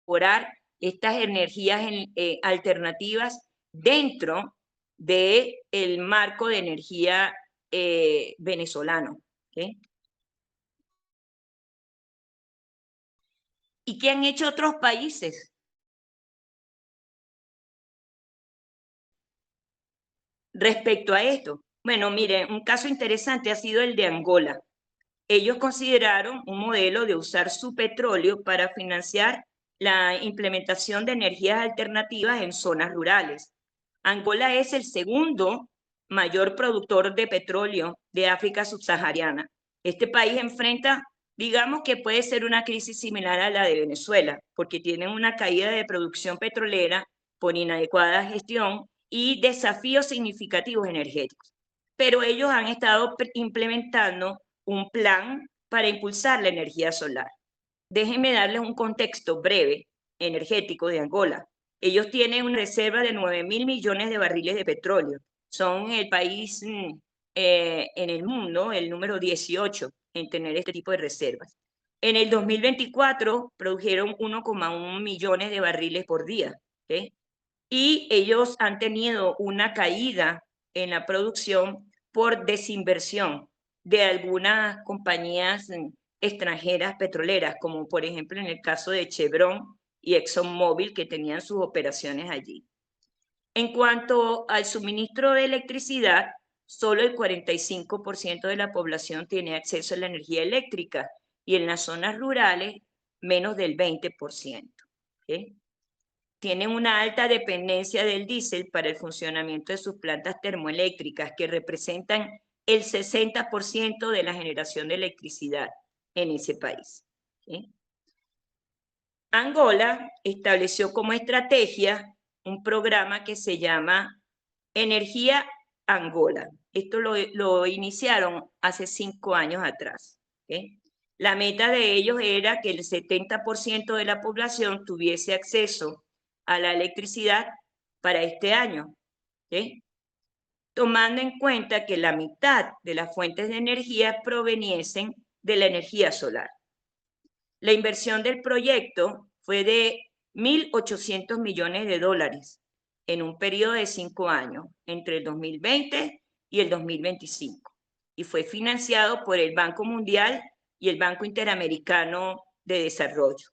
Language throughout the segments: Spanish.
incorporar estas energías alternativas dentro del marco de energía venezolano. ¿Okay? ¿Y qué han hecho otros países? Respecto a esto, bueno, miren, un caso interesante ha sido el de Angola. Ellos consideraron un modelo de usar su petróleo para financiar la implementación de energías alternativas en zonas rurales. Angola es el segundo mayor productor de petróleo de África subsahariana. Este país enfrenta, digamos que puede ser una crisis similar a la de Venezuela, porque tienen una caída de producción petrolera por inadecuada gestión y desafíos significativos energéticos. Pero ellos han estado implementando un plan para impulsar la energía solar. Déjenme darles un contexto breve energético de Angola. Ellos tienen una reserva de 9.000 millones de barriles de petróleo. Son el país en el mundo, el número 18 en tener este tipo de reservas. En el 2024 produjeron 1,1 millones de barriles por día. ¿Okay? Y ellos han tenido una caída en la producción por desinversión de algunas compañías extranjeras petroleras, como por ejemplo en el caso de Chevron y ExxonMobil, que tenían sus operaciones allí. En cuanto al suministro de electricidad, solo el 45% de la población tiene acceso a la energía eléctrica y en las zonas rurales menos del 20%. ¿Okay? Tienen una alta dependencia del diésel para el funcionamiento de sus plantas termoeléctricas, que representan el 60% de la generación de electricidad en ese país. ¿Sí? Angola estableció como estrategia un programa que se llama Energía Angola. Esto lo iniciaron hace 5 años atrás. ¿Sí? La meta de ellos era que el 70% de la población tuviese acceso a la electricidad para este año, ¿sí? Tomando en cuenta que la mitad de las fuentes de energía proveniesen de la energía solar. La inversión del proyecto fue de 1.800 millones de dólares en un periodo de 5 años, entre el 2020 y el 2025, y fue financiado por el Banco Mundial y el Banco Interamericano de Desarrollo.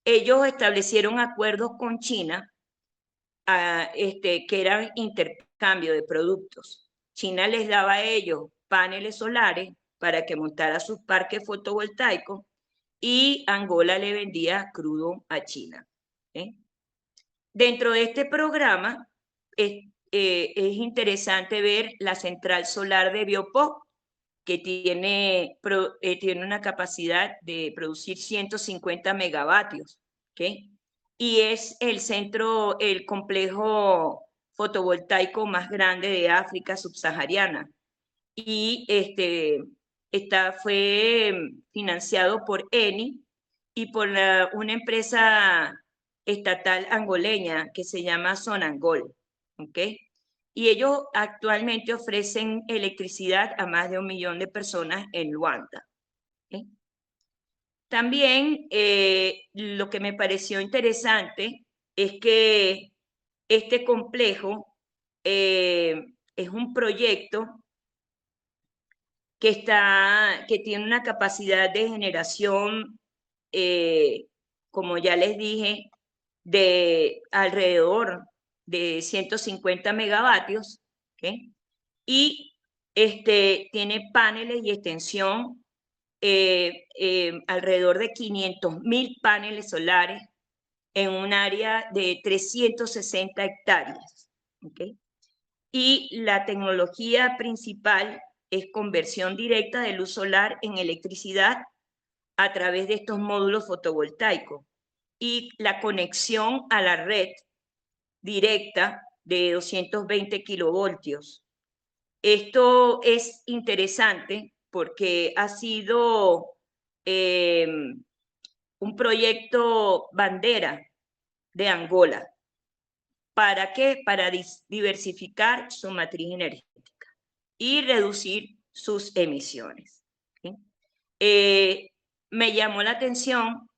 Ellos establecieron acuerdos con China que eran intercambio de productos. China les daba a ellos paneles solares para que montara sus parques fotovoltaicos y Angola le vendía crudo a China. ¿Sí? Dentro de este programa es interesante ver la central solar de Biopó, que tiene una capacidad de producir 150 megavatios. ¿Okay? Y es el complejo fotovoltaico más grande de África subsahariana. Y fue financiado por Eni y por una empresa estatal angoleña que se llama Sonangol. ¿Okay? Y ellos actualmente ofrecen electricidad a más de 1 millón de personas en Luanda. ¿Okay? También lo que me pareció interesante es que este complejo es un proyecto que tiene una capacidad de generación, como ya les dije, de alrededor de 150 megavatios, ¿okay? Y tiene paneles y extensión, alrededor de 500.000 paneles solares en un área de 360 hectáreas. ¿Okay? Y la tecnología principal es conversión directa de luz solar en electricidad a través de estos módulos fotovoltaicos y la conexión a la red directa de 220 kilovoltios. Esto es interesante porque ha sido un proyecto bandera de Angola. ¿Para qué? Para diversificar su matriz energética y reducir sus emisiones. ¿Sí? Me llamó la atención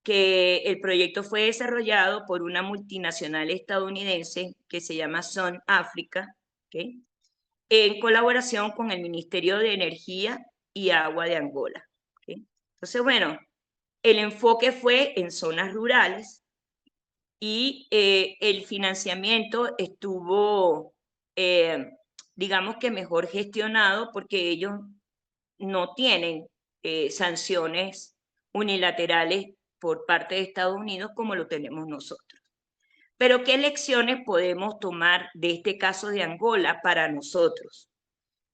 que el proyecto fue desarrollado por una multinacional estadounidense que se llama Sun Africa, ¿okay?, en colaboración con el Ministerio de Energía y Agua de Angola, ¿okay? Entonces, bueno, el enfoque fue en zonas rurales y el financiamiento estuvo, digamos que mejor gestionado porque ellos no tienen sanciones unilaterales por parte de Estados Unidos como lo tenemos nosotros. Pero ¿qué lecciones podemos tomar de este caso de Angola para nosotros?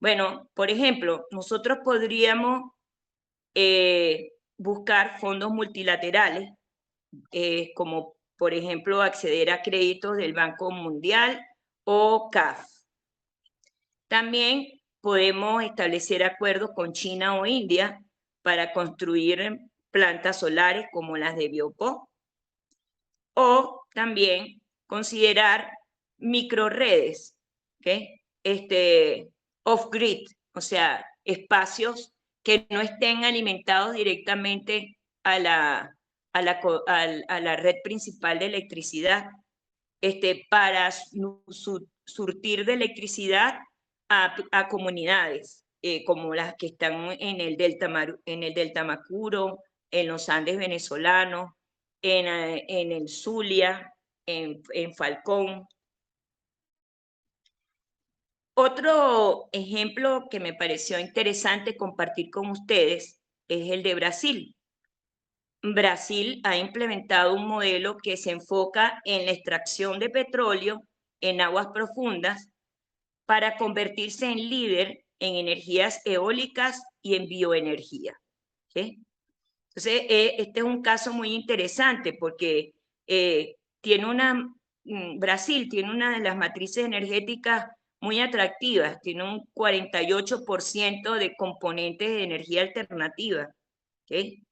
Bueno, por ejemplo, nosotros podríamos buscar fondos multilaterales, como por ejemplo acceder a créditos del Banco Mundial o CAF. También podemos establecer acuerdos con China o India para construir plantas solares como las de Biocó, o también considerar microredes, ¿okay?, off-grid, o sea, espacios que no estén alimentados directamente a la red principal de electricidad, para surtir de electricidad a comunidades, como las que están en el Delta Macuro, en los Andes venezolanos, en el Zulia, en Falcón. Otro ejemplo que me pareció interesante compartir con ustedes es el de Brasil. Brasil ha implementado un modelo que se enfoca en la extracción de petróleo en aguas profundas para convertirse en líder en energías eólicas y en bioenergía, ¿sí? Entonces, este es un caso muy interesante porque Brasil tiene una de las matrices energéticas muy atractivas, tiene un 48% de componentes de energía alternativa, ¿okay?,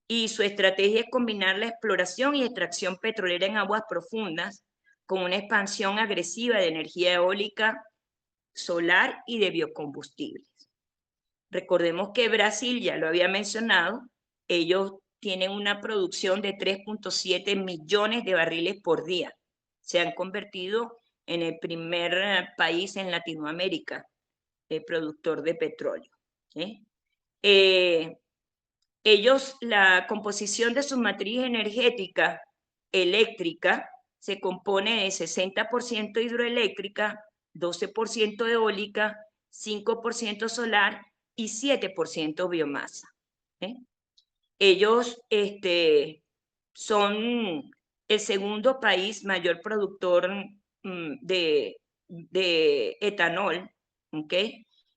y su estrategia es combinar la exploración y extracción petrolera en aguas profundas con una expansión agresiva de energía eólica, solar y de biocombustibles. Recordemos que Brasil, ya lo había mencionado, ellos tienen una producción de 3.7 millones de barriles por día. Se han convertido en el primer país en Latinoamérica productor de petróleo, ¿sí? La composición de su matriz energética eléctrica se compone de 60% hidroeléctrica, 12% eólica, 5% solar y 7% biomasa, ¿eh? Ellos son el segundo país mayor productor de etanol, ¿ok?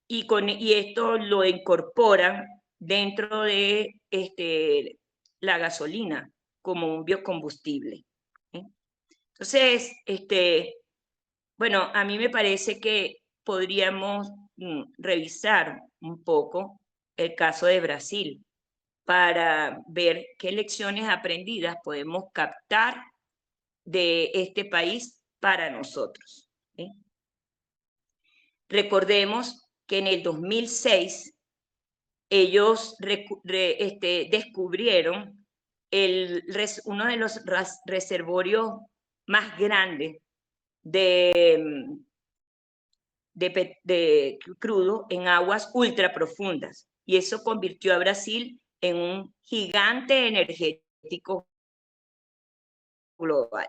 Y esto lo incorporan dentro de la gasolina como un biocombustible, ¿eh? Entonces, bueno, a mí me parece que podríamos revisar un poco el caso de Brasil para ver qué lecciones aprendidas podemos captar de este país para nosotros, ¿sí? Recordemos que en el 2006 ellos descubrieron uno de los reservorios más grandes de crudo en aguas ultra profundas, y eso convirtió a Brasil en un gigante energético global,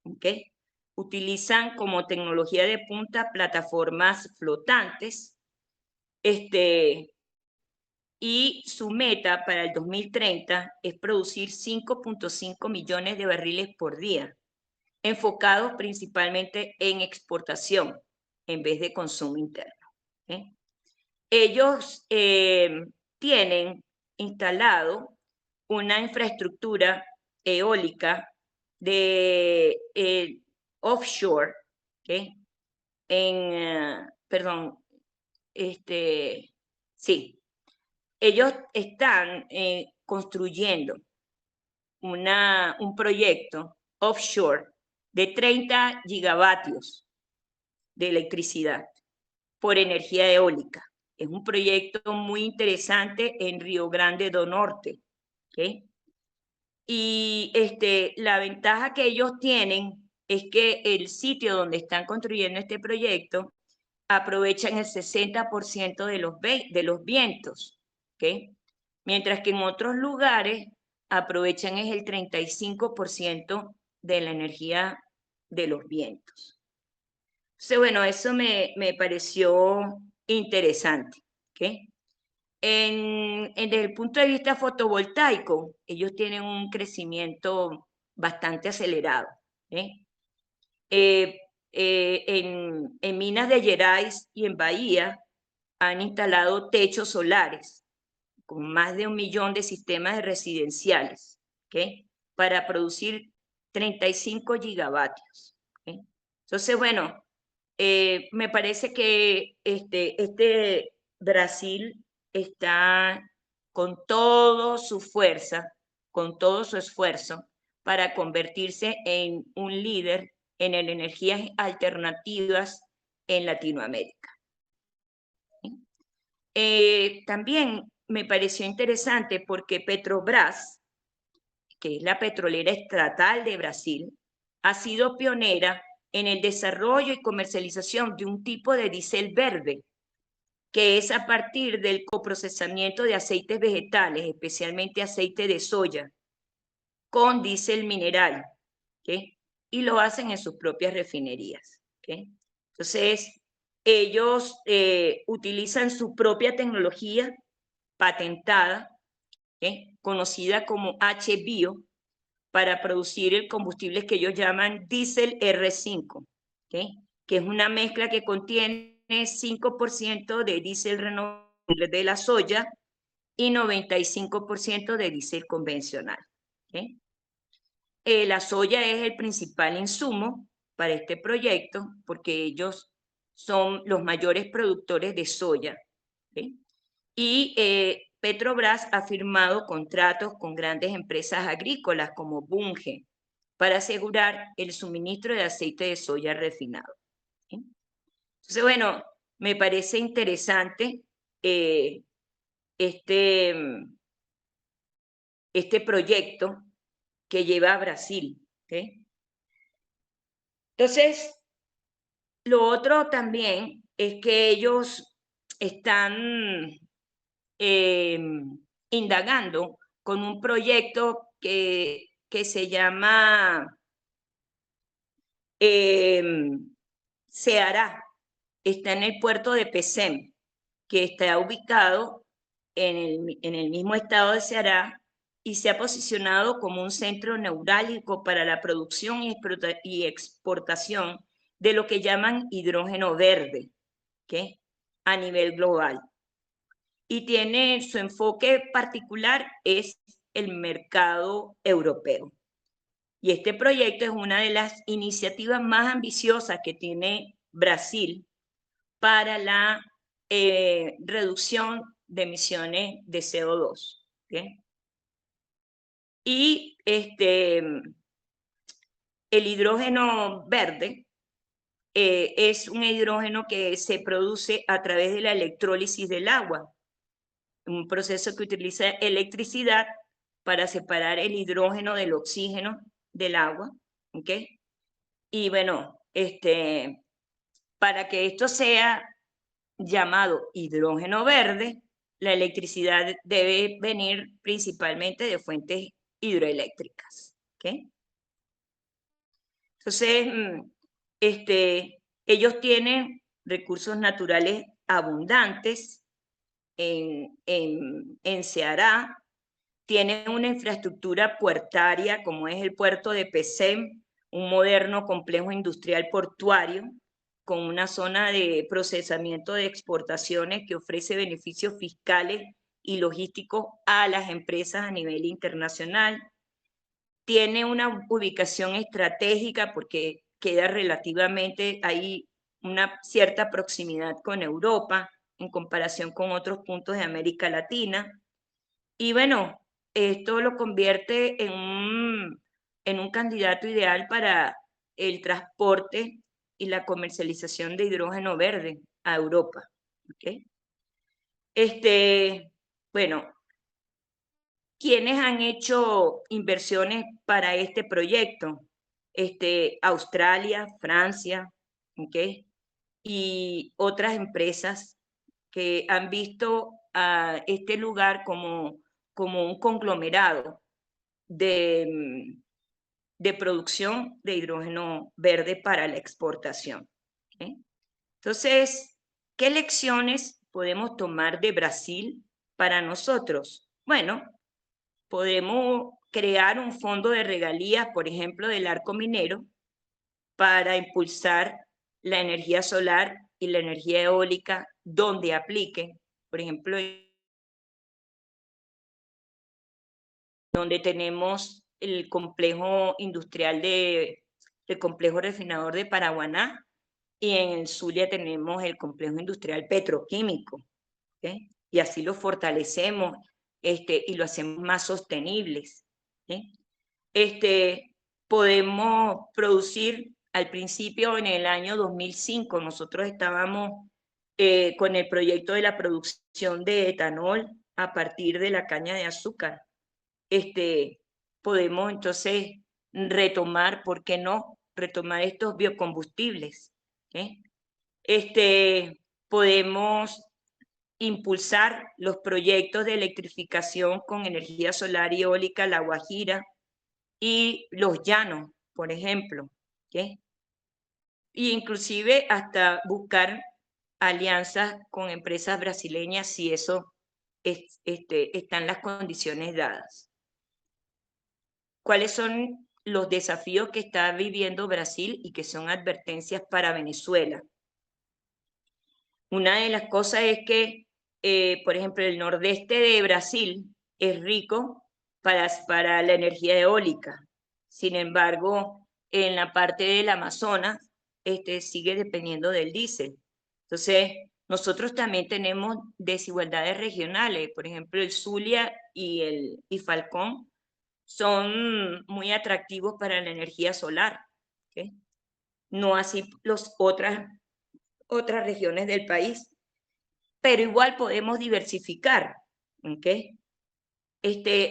¿okay? Utilizan como tecnología de punta plataformas flotantes, y su meta para el 2030 es producir 5.5 millones de barriles por día, enfocados principalmente en exportación en vez de consumo interno, ¿eh? Ellos tienen instalado una infraestructura eólica de offshore, ¿okay?, perdón, sí, ellos están construyendo un proyecto offshore de 30 gigavatios de electricidad por energía eólica. Es un proyecto muy interesante en Río Grande do Norte, ¿okay? Y la ventaja que ellos tienen es que el sitio donde están construyendo este proyecto aprovechan el 60% de los vientos, ¿ok? Mientras que en otros lugares aprovechan es el 35% de la energía de los vientos. Entonces, bueno, eso me pareció interesante, ¿ok? Desde el punto de vista fotovoltaico, ellos tienen un crecimiento bastante acelerado, ¿eh? En Minas de Gerais y en Bahía han instalado techos solares con más de 1 millón de sistemas residenciales, ¿ok? Para producir 35 gigavatios, ¿ok? Entonces, bueno, me parece que este Brasil está con toda su fuerza, con todo su esfuerzo para convertirse en un líder en energías alternativas en Latinoamérica. También me pareció interesante porque Petrobras, que es la petrolera estatal de Brasil, ha sido pionera en el desarrollo y comercialización de un tipo de diésel verde, que es a partir del coprocesamiento de aceites vegetales, especialmente aceite de soya, con diésel mineral, ¿okay? Y lo hacen en sus propias refinerías, ¿okay? Entonces, ellos utilizan su propia tecnología patentada, ¿okay? Conocida como HBio, para producir el combustible que ellos llaman diésel R5, ¿okay? Que es una mezcla que contiene 5% de diésel renovable de la soya y 95% de diésel convencional, ¿okay? La soya es el principal insumo para este proyecto porque ellos son los mayores productores de soya, ¿okay? Y Petrobras ha firmado contratos con grandes empresas agrícolas como Bunge para asegurar el suministro de aceite de soya refinado, ¿sí? Entonces, bueno, me parece interesante eh, este, este proyecto que lleva a Brasil, ¿sí? Entonces, lo otro también es que ellos están eh, indagando con un proyecto que se llama Ceará. Está en el puerto de Pecém, que está ubicado en el mismo estado de Ceará y se ha posicionado como un centro neurálgico para la producción y exportación de lo que llaman hidrógeno verde, ¿okay? A nivel global. Y tiene su enfoque particular es el mercado europeo. Y este proyecto es una de las iniciativas más ambiciosas que tiene Brasil para la reducción de emisiones de CO2. ¿Okay? Y el hidrógeno verde es un hidrógeno que se produce a través de la electrólisis del agua, un proceso que utiliza electricidad para separar el hidrógeno del oxígeno del agua, ¿ok? Y bueno, para que esto sea llamado hidrógeno verde, la electricidad debe venir principalmente de fuentes hidroeléctricas, ¿ok? Entonces, ellos tienen recursos naturales abundantes en Ceará, tienen una infraestructura puertaria como es el puerto de Pecém, un moderno complejo industrial portuario con una zona de procesamiento de exportaciones que ofrece beneficios fiscales y logísticos a las empresas a nivel internacional. Tiene una ubicación estratégica porque queda relativamente, hay una cierta proximidad con Europa en comparación con otros puntos de América Latina. Y bueno, esto lo convierte en un candidato ideal para el transporte y la comercialización de hidrógeno verde a Europa. ¿Okay? Bueno, ¿Quiénes han hecho inversiones para este proyecto? Australia, Francia, ¿ok? Y otras empresas que han visto a este lugar como un conglomerado de producción de hidrógeno verde para la exportación. ¿Ok? Entonces, ¿qué lecciones podemos tomar de Brasil para nosotros? Bueno, podemos crear un fondo de regalías, por ejemplo, del arco minero, para impulsar la energía solar y la energía eólica donde aplique. Por ejemplo, donde tenemos el complejo industrial el complejo refinador de Paraguaná, y en el Zulia tenemos el complejo industrial petroquímico, ¿okay? Y así lo fortalecemos y lo hacemos más sostenibles. ¿Okay? Podemos producir, al principio en el año 2005, nosotros estábamos con el proyecto de la producción de etanol a partir de la caña de azúcar. Podemos entonces retomar, ¿por qué no? Retomar estos biocombustibles. ¿Okay? Podemos impulsar los proyectos de electrificación con energía solar y eólica, La Guajira y los llanos, por ejemplo. ¿Okay? Y inclusive hasta buscar alianzas con empresas brasileñas si eso están las condiciones dadas. ¿Cuáles son los desafíos que está viviendo Brasil y que son advertencias para Venezuela? Una de las cosas es que, por ejemplo, el nordeste de Brasil es rico para la energía eólica. Sin embargo, en la parte del Amazonas sigue dependiendo del diésel. Entonces, nosotros también tenemos desigualdades regionales. Por ejemplo, el Zulia y Falcón son muy atractivos para la energía solar. ¿Okay? No así otras regiones del país, pero igual podemos diversificar. ¿Okay?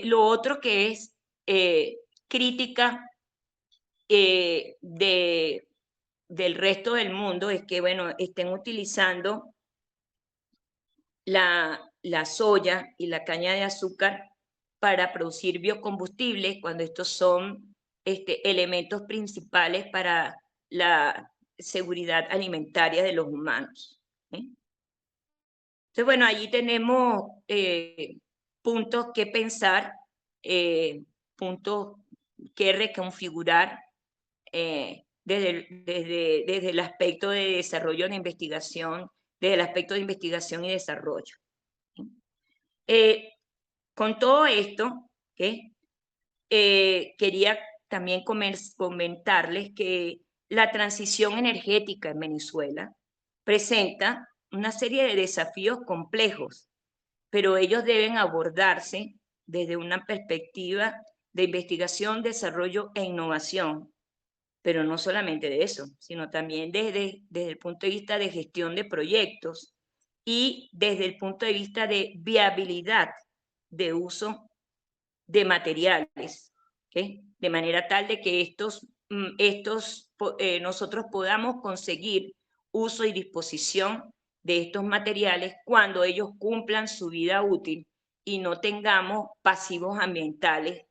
Lo otro que es crítica del resto del mundo es que, bueno, estén utilizando la soya y la caña de azúcar para producir biocombustibles cuando estos son elementos principales para la seguridad alimentaria de los humanos. ¿Eh? Entonces, bueno, allí tenemos puntos que pensar, puntos que reconfigurar desde el aspecto de desarrollo de investigación, desde el aspecto de investigación y desarrollo. Con todo esto, ¿okay? Quería también comentarles que la transición energética en Venezuela presenta una serie de desafíos complejos, pero ellos deben abordarse desde una perspectiva de investigación, desarrollo e innovación, pero no solamente de eso, sino también desde el punto de vista de gestión de proyectos y desde el punto de vista de viabilidad de uso de materiales, ¿okay? De manera tal de que nosotros podamos conseguir uso y disposición de estos materiales cuando ellos cumplan su vida útil y no tengamos pasivos ambientales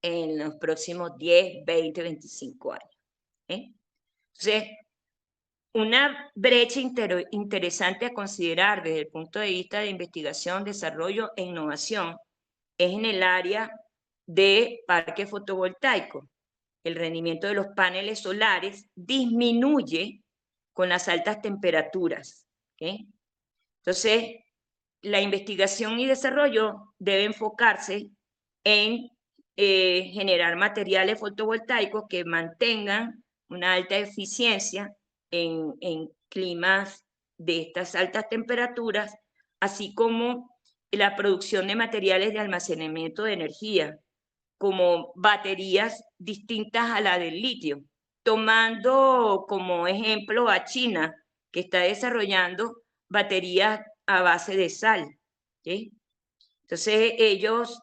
en los próximos 10, 20, 25 años. ¿Eh? Entonces, una brecha interesante a considerar desde el punto de vista de investigación, desarrollo e innovación es en el área de parque fotovoltaico. El rendimiento de los paneles solares disminuye con las altas temperaturas. ¿Okay? Entonces, la investigación y desarrollo debe enfocarse en generar materiales fotovoltaicos que mantengan una alta eficiencia en climas de estas altas temperaturas, así como la producción de materiales de almacenamiento de energía, como baterías distintas a la del litio, tomando como ejemplo a China, que está desarrollando baterías a base de sal. ¿Sí? Entonces, ellos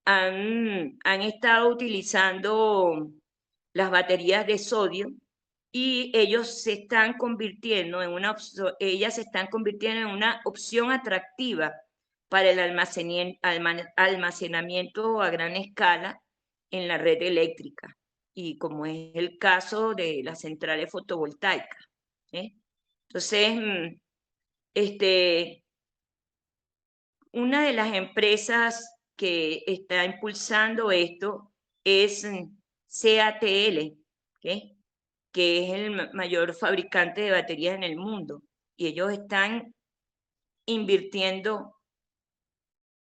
han estado utilizando las baterías de sodio y ellos se están convirtiendo en ellas se están convirtiendo en una opción atractiva para el almacenamiento a gran escala en la red eléctrica, y como es el caso de las centrales fotovoltaicas. Entonces, una de las empresas que está impulsando esto es CATL, ¿okay? Que es el mayor fabricante de baterías en el mundo, y ellos están invirtiendo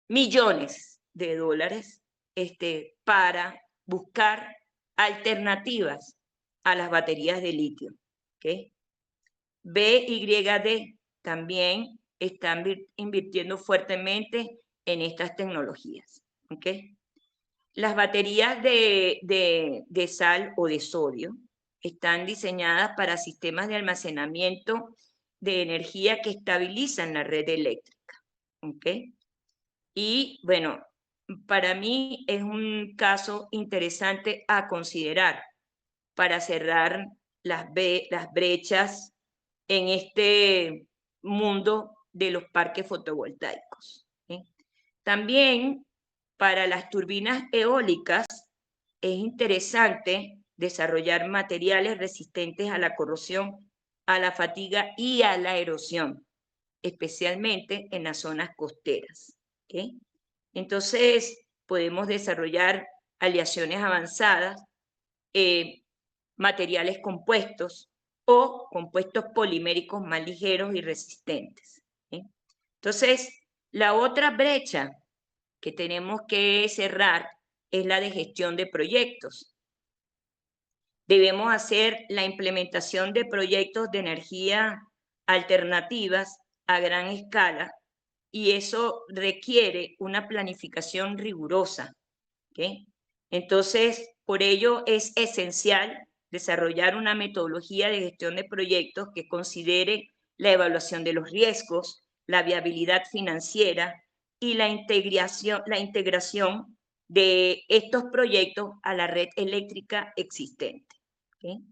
millones de dólares para buscar alternativas a las baterías de litio. ¿Okay? BYD también están invirtiendo fuertemente en estas tecnologías. ¿Okay? Las baterías de sal o de sodio están diseñadas para sistemas de almacenamiento de energía que estabilizan la red eléctrica. ¿Okay? Y bueno, para mí es un caso interesante a considerar para cerrar las brechas en este mundo de los parques fotovoltaicos. ¿Sí? También para las turbinas eólicas es interesante desarrollar materiales resistentes a la corrosión, a la fatiga y a la erosión, especialmente en las zonas costeras. ¿Okay? Entonces, podemos desarrollar aleaciones avanzadas, materiales compuestos o compuestos poliméricos más ligeros y resistentes. ¿Sí? Entonces, la otra brecha que tenemos que cerrar es la de gestión de proyectos. Debemos hacer la implementación de proyectos de energía alternativas a gran escala, y eso requiere una planificación rigurosa. ¿Okay? Entonces, por ello es esencial desarrollar una metodología de gestión de proyectos que considere la evaluación de los riesgos, la viabilidad financiera y la integración de estos proyectos a la red eléctrica existente. ¿Okay?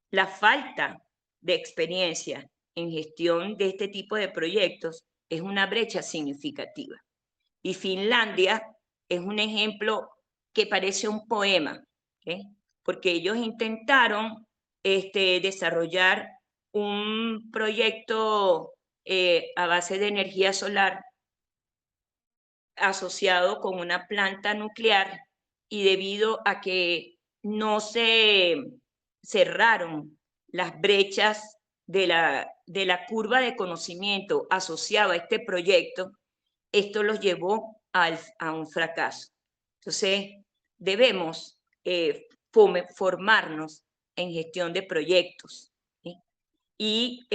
La falta de experiencia en gestión de este tipo de proyectos es una brecha significativa. Y Finlandia es un ejemplo que parece un poema, ¿okay? Porque ellos intentaron desarrollar un proyecto a base de energía solar asociado con una planta nuclear, y debido a que no se cerraron las brechas de la curva de conocimiento asociada a este proyecto, esto los llevó a un fracaso. Entonces, debemos formarnos en gestión de proyectos, ¿sí? Y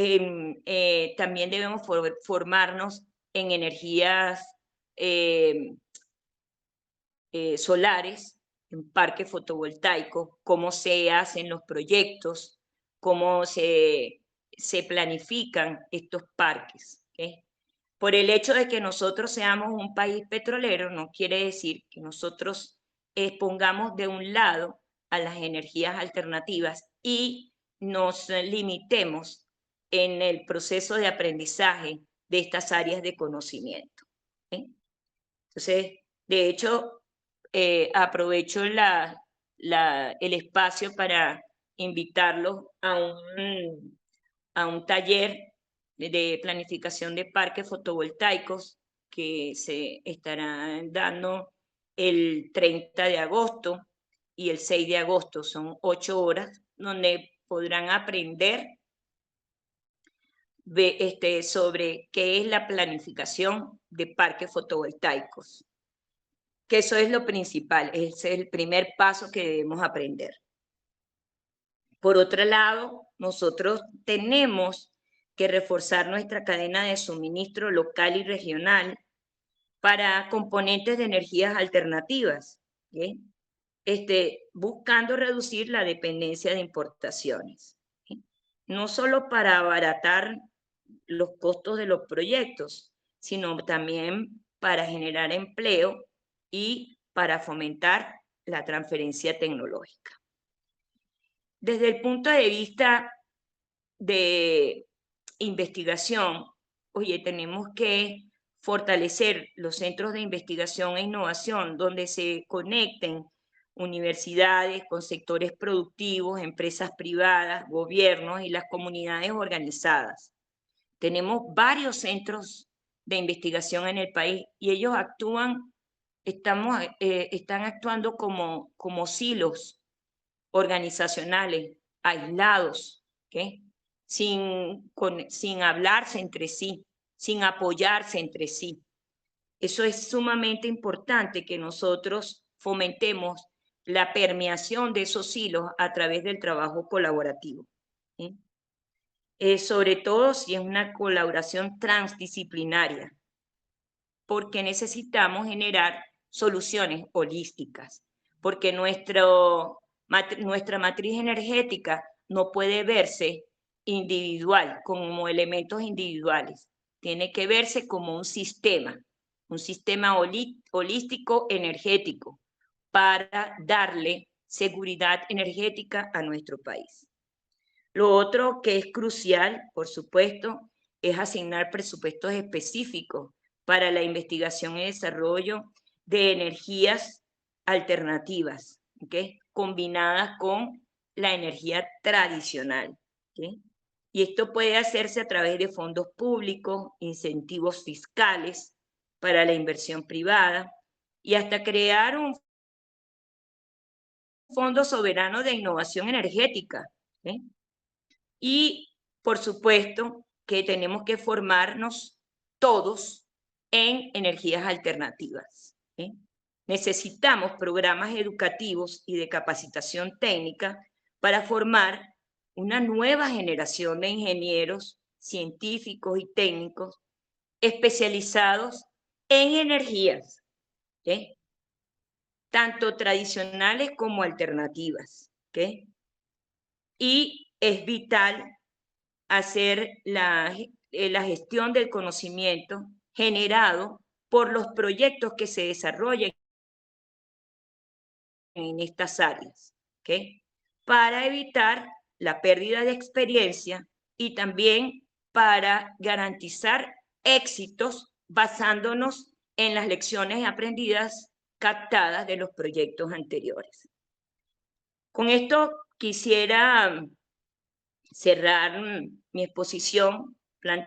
también debemos formarnos en energías solares, en parques fotovoltaicos, cómo se hacen los proyectos, cómo se planifican estos parques. ¿Okay? Por el hecho de que nosotros seamos un país petrolero, no quiere decir que nosotros pongamos de un lado a las energías alternativas y nos limitemos en el proceso de aprendizaje de estas áreas de conocimiento. ¿Sí? Entonces, de hecho, aprovecho el espacio para invitarlos a un taller de planificación de parques fotovoltaicos que se estará dando el 30 de agosto y el 6 de agosto. Son 8 horas donde podrán aprender sobre qué es la planificación de parques fotovoltaicos, que eso es lo principal, es el primer paso que debemos aprender. Por otro lado, nosotros tenemos que reforzar nuestra cadena de suministro local y regional para componentes de energías alternativas, ¿sí? Buscando reducir la dependencia de importaciones, ¿sí? No solo para abaratar los costos de los proyectos, sino también para generar empleo y para fomentar la transferencia tecnológica. Desde el punto de vista de investigación, oye, tenemos que fortalecer los centros de investigación e innovación donde se conecten universidades con sectores productivos, empresas privadas, gobiernos y las comunidades organizadas. Tenemos varios centros de investigación en el país y ellos están actuando como silos organizacionales, aislados, ¿okay? Sin hablarse entre sí, sin apoyarse entre sí. Eso es sumamente importante que nosotros fomentemos la permeación de esos hilos a través del trabajo colaborativo, ¿sí? Sobre todo si es una colaboración transdisciplinaria, porque necesitamos generar soluciones holísticas, porque nuestra matriz energética no puede verse individual, como elementos individuales, tiene que verse como un sistema holístico energético para darle seguridad energética a nuestro país. Lo otro que es crucial, por supuesto, es asignar presupuestos específicos para la investigación y desarrollo de energías alternativas, ¿okay? Combinadas con la energía tradicional, ¿okay? Y esto puede hacerse a través de fondos públicos, incentivos fiscales para la inversión privada y hasta crear un fondo soberano de innovación energética, ¿okay? Y, por supuesto, que tenemos que formarnos todos en energías alternativas, ¿sí? Necesitamos programas educativos y de capacitación técnica para formar una nueva generación de ingenieros, científicos y técnicos especializados en energías, ¿sí? Tanto tradicionales como alternativas, ¿sí? Y es vital hacer la gestión del conocimiento generado por los proyectos que se desarrollen en estas áreas, ¿okay? Para evitar la pérdida de experiencia y también para garantizar éxitos basándonos en las lecciones aprendidas captadas de los proyectos anteriores. Con esto quisiera cerrar mi exposición planteando